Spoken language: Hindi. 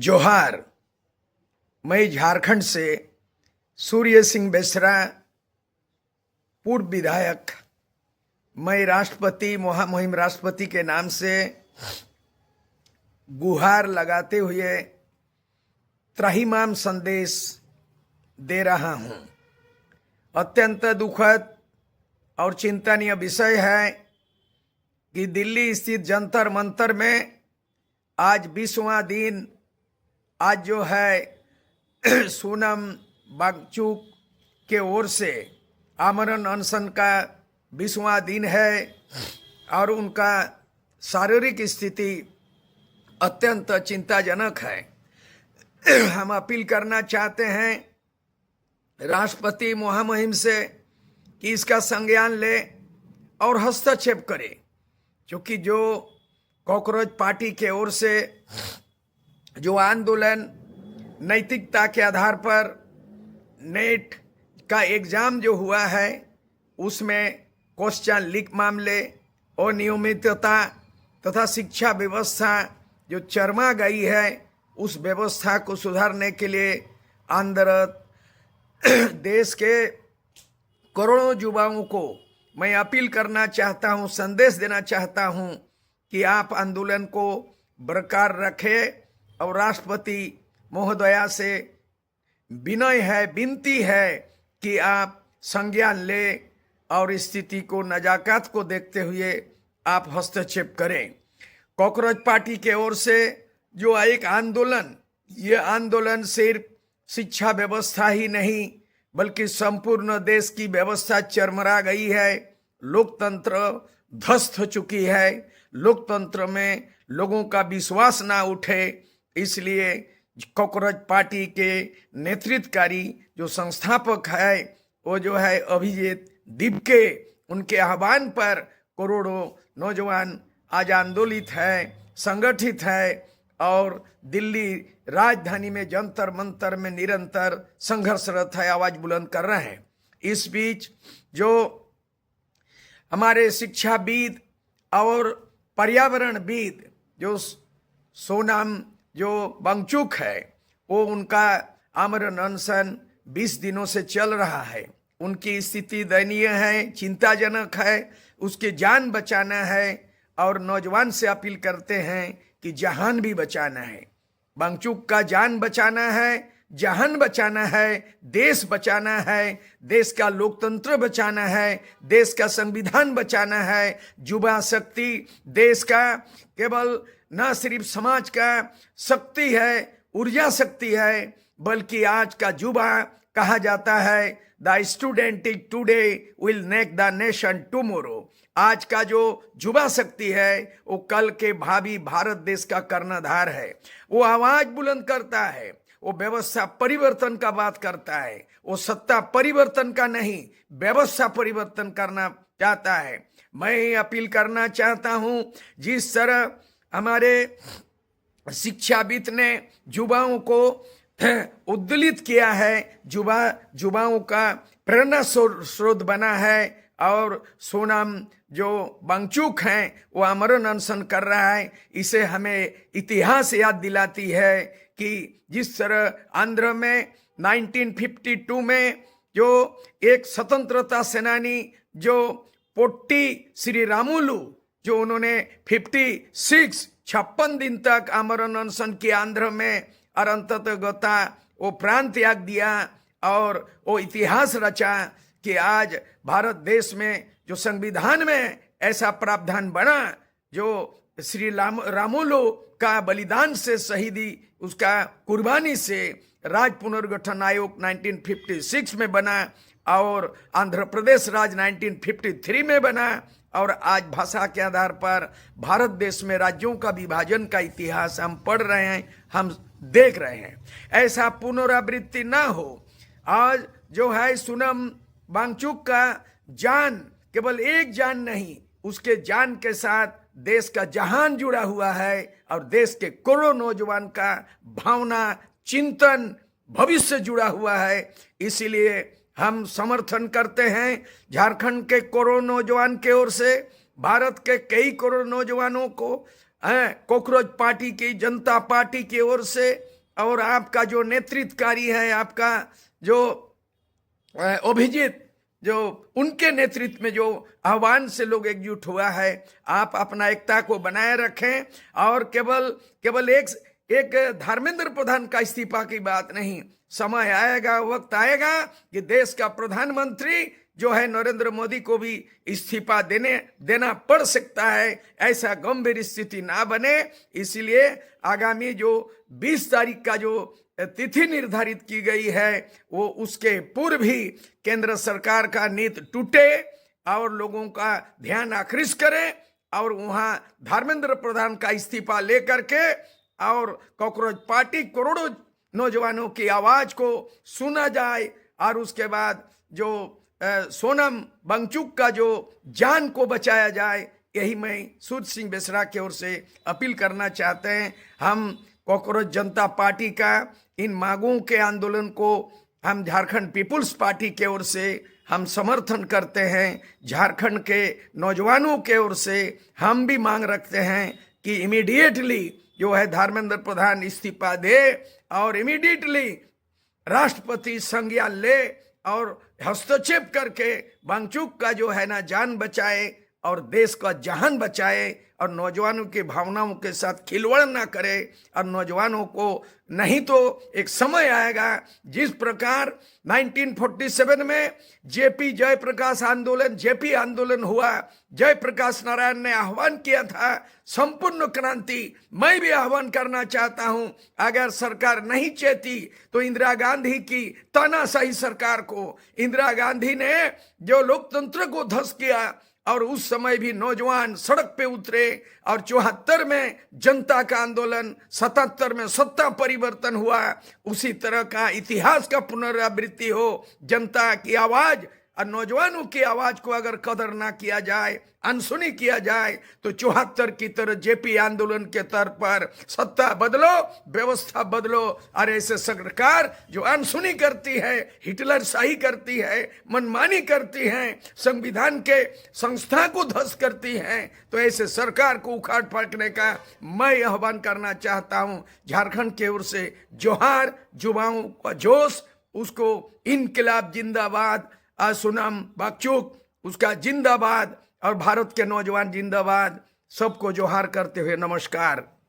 जोहार। मैं झारखंड से सूर्य सिंह बेसरा, पूर्व विधायक। मैं राष्ट्रपति महामहिम राष्ट्रपति के नाम से गुहार लगाते हुए त्राहिमाम संदेश दे रहा हूं। अत्यंत दुखद और चिंतनीय विषय है कि दिल्ली स्थित जंतर मंतर में आज 20वां दिन आज जो है सोनम वांगचुक के ओर से आमरण अनशन का 20वां दिन है और उनका शारीरिक स्थिति अत्यंत चिंताजनक है। हम अपील करना चाहते हैं राष्ट्रपति महामहिम से कि इसका संज्ञान ले और हस्तक्षेप करे, क्योंकि जो कॉकरोच पार्टी के ओर से जो आंदोलन नैतिकता के आधार पर नेट का एग्जाम जो हुआ है उसमें क्वेश्चन लीक मामले, अनियमितता तथा शिक्षा व्यवस्था जो चरमा गई है उस व्यवस्था को सुधारने के लिए आंदोलन देश के करोड़ों युवाओं को मैं अपील करना चाहता हूं, संदेश देना चाहता हूं कि आप आंदोलन को बरकरार रखें और राष्ट्रपति महोदया से विनय है, विनती है कि आप संज्ञान ले और स्थिति को नजाकत को देखते हुए आप हस्तक्षेप करें। कॉकरोच पार्टी के ओर से जो एक आंदोलन, ये आंदोलन सिर्फ शिक्षा व्यवस्था ही नहीं बल्कि संपूर्ण देश की व्यवस्था चरमरा गई है। लोकतंत्र ध्वस्त हो चुकी है, लोकतंत्र में लोगों का विश्वास ना उठे, इसलिए कॉकरोच पार्टी के नेतृत्वकारी जो संस्थापक है वो जो है अभिजीत दीपके, उनके आह्वान पर करोड़ों नौजवान आज आंदोलित है, संगठित है और दिल्ली राजधानी में जंतर मंतर में निरंतर संघर्षरत है, आवाज बुलंद कर रहे हैं। इस बीच जो हमारे शिक्षाविद और पर्यावरणविद जो सोनम जो वांगचुक है वो उनका आमरण अनशन 20 दिनों से चल रहा है। उनकी स्थिति दयनीय है, चिंताजनक है, उसकी जान बचाना है और नौजवान से अपील करते हैं कि जहान भी बचाना है। वांगचुक का जान बचाना है, जहान बचाना है, देश बचाना है, देश का लोकतंत्र बचाना है, देश का संविधान बचाना है। युवा शक्ति देश का केवल न सिर्फ समाज का शक्ति है, ऊर्जा शक्ति है, बल्कि आज का युवा कहा जाता है the student today will make the nation tomorrow. आज का जो युवा शक्ति है वो कल के भावी भारत देश का कर्णधार है। वो आवाज बुलंद करता है, वो व्यवस्था परिवर्तन का बात करता है, वो सत्ता परिवर्तन का नहीं व्यवस्था परिवर्तन करना चाहता है। मैं अपील करना चाहता हूं जिस तरह हमारे शिक्षाविद ने युवाओं को उद्दलित किया है, युवाओं का प्रेरणा स्रोत बना है और सोनम जो वांगचुक हैं वो आमरण अनशन कर रहा है। इसे हमें इतिहास याद दिलाती है कि जिस तरह आंध्र में 1952 में जो एक स्वतंत्रता सेनानी जो पोट्टी श्री रामुलु जो उन्होंने 56 दिन तक आमरण अनशन किया आंध्र में और अंततः वो प्राण त्याग दिया और वो इतिहास रचा कि आज भारत देश में जो संविधान में ऐसा प्रावधान बना जो श्री रामुलु का बलिदान से शहीदी उसका कुर्बानी से राज्य पुनर्गठन आयोग 1956 में बना और आंध्र प्रदेश राज्य 1953 में बना और आज भाषा के आधार पर भारत देश में राज्यों का विभाजन का इतिहास हम पढ़ रहे हैं, हम देख रहे हैं। ऐसा पुनरावृत्ति ना हो। आज जो है सोनम वांगचुक का जान केवल एक जान नहीं, उसके जान के साथ देश का जहान जुड़ा हुआ है और देश के करोड़ों नौजवान का भावना, चिंतन, भविष्य जुड़ा हुआ है। इसीलिए हम समर्थन करते हैं झारखंड के करोड़ों नौजवान के ओर से, भारत के कई करोड़ नौजवानों को कॉकरोच पार्टी की जनता पार्टी की ओर से और आपका जो नेतृत्वकारी है, आपका जो अभिजीत, जो उनके नेतृत्व में जो आह्वान से लोग एकजुट हुआ है, आप अपना एकता को बनाए रखें। और केवल एक धर्मेंद्र प्रधान का इस्तीफा की बात नहीं, समय आएगा, वक्त आएगा कि देश का प्रधानमंत्री जो है नरेंद्र मोदी को भी इस्तीफा देना पड़ सकता है। ऐसा गंभीर स्थिति ना बने, इसलिए आगामी जो 20 तारीख का जो तिथि निर्धारित की गई है, वो उसके पूर्व ही केंद्र सरकार का नीति टूटे और लोगों का ध्यान आकृष्ट करे और वहां धर्मेंद्र प्रधान का इस्तीफा लेकर के और कॉकरोच पार्टी करोड़ों नौजवानों की आवाज को सुना जाए। और उसके बाद जो सोनम वांगचुक का जो जान को बचाया जाए, यही मैं सूद सिंह बेसरा की ओर से अपील करना चाहते हैं। हम कॉकरोच जनता पार्टी का इन मांगों के आंदोलन को हम झारखंड पीपुल्स पार्टी की ओर से हम समर्थन करते हैं। झारखंड के नौजवानों के ओर से हम भी मांग रखते हैं कि इमीडिएटली जो है धर्मेंद्र प्रधान इस्तीफा दे और इमीडिएटली राष्ट्रपति संज्ञान ले और हस्तक्षेप करके वांगचुक का जो है ना जान बचाए और देश का जहान बचाए और नौजवानों की भावनाओं के साथ खिलवाड़ ना करे। और नौजवानों को नहीं तो एक समय आएगा जिस प्रकार 1947 में जेपी आंदोलन हुआ, जयप्रकाश नारायण ने आह्वान किया था संपूर्ण क्रांति। मैं भी आह्वान करना चाहता हूं, अगर सरकार नहीं चाहती तो इंदिरा गांधी की तानाशाही सरकार को, इंदिरा गांधी ने जो लोकतंत्र को ध्वस्त किया और उस समय भी नौजवान सड़क पे उतरे और 74 में जनता का आंदोलन, 77 में सत्ता परिवर्तन हुआ, उसी तरह का इतिहास का पुनरावृत्ति हो। जनता की आवाज और नौजवानों की आवाज को अगर कदर ना किया जाए, अनसुनी किया जाए, तो 74 की तरह जेपी आंदोलन के तौर पर सत्ता बदलो, व्यवस्था बदलो। और ऐसे सरकार जो अनसुनी करती है, हिटलर शाही करती है, मनमानी करती है, संविधान के संस्था को ध्वस्त करती है, तो ऐसे सरकार को उखाड़ फेंकने का मैं आह्वान करना चाहता हूं। झारखंड की ओर से जोहार, युवाओं का जोश, उसको इनकलाब जिंदाबाद, सोनम वांगचुक उसका जिंदाबाद और भारत के नौजवान जिंदाबाद। सबको जोहार करते हुए नमस्कार।